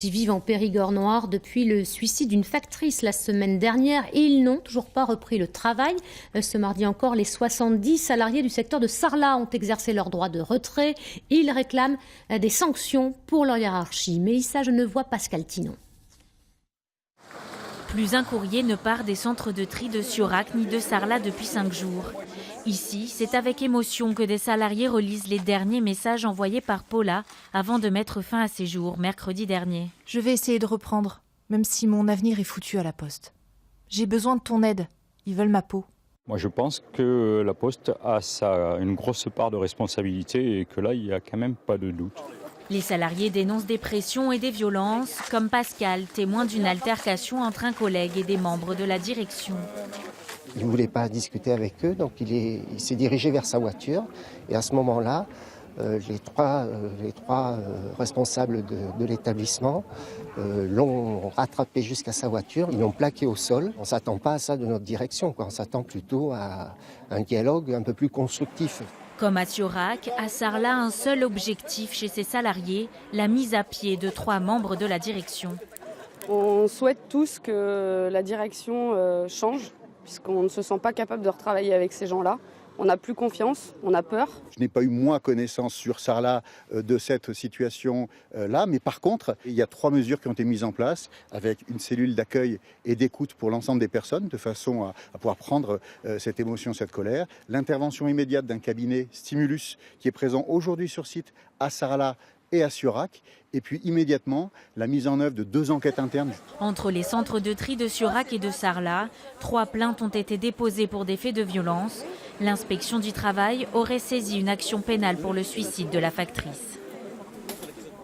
Ils vivent en Périgord noir depuis le suicide d'une factrice la semaine dernière et ils n'ont toujours pas repris le travail. Ce mardi encore, les 70 salariés du secteur de Sarlat ont exercé leur droit de retrait. Ils réclament des sanctions pour leur hiérarchie. Mélissa Genevois, Pascal Tinon. Plus un courrier ne part des centres de tri de Siorac ni de Sarlat depuis 5 jours. Ici, c'est avec émotion que des salariés relisent les derniers messages envoyés par Paula avant de mettre fin à ses jours, mercredi dernier. Je vais essayer de reprendre, même si mon avenir est foutu à la Poste. J'ai besoin de ton aide. Ils veulent ma peau. Moi, je pense que la Poste a une grosse part de responsabilité et que là, il n'y a quand même pas de doute. Les salariés dénoncent des pressions et des violences, comme Pascal, témoin d'une altercation entre un collègue et des membres de la direction. Il ne voulait pas discuter avec eux, donc il s'est dirigé vers sa voiture. Et à ce moment-là, les trois responsables de l'établissement l'ont rattrapé jusqu'à sa voiture, ils l'ont plaqué au sol. On ne s'attend pas à ça de notre direction, on s'attend plutôt à un dialogue un peu plus constructif. Comme à Siorac, à Sarlat, un seul objectif chez ses salariés, la mise à pied de 3 membres de la direction. On souhaite tous que la direction change, puisqu'on ne se sent pas capable de retravailler avec ces gens-là. On n'a plus confiance, on a peur. Je n'ai pas eu moins connaissance sur Sarlat de cette situation-là, mais par contre, il y a 3 mesures qui ont été mises en place avec une cellule d'accueil et d'écoute pour l'ensemble des personnes, de façon à pouvoir prendre cette émotion, cette colère. L'intervention immédiate d'un cabinet Stimulus qui est présent aujourd'hui sur site à Sarlat et à Siorac, et puis immédiatement la mise en œuvre de 2 enquêtes internes. Entre les centres de tri de Siorac et de Sarlat, 3 plaintes ont été déposées pour des faits de violence. L'inspection du travail aurait saisi une action pénale pour le suicide de la factrice.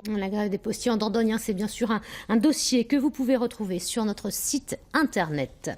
La grève des postiers en Dordogne, c'est bien sûr un dossier que vous pouvez retrouver sur notre site internet.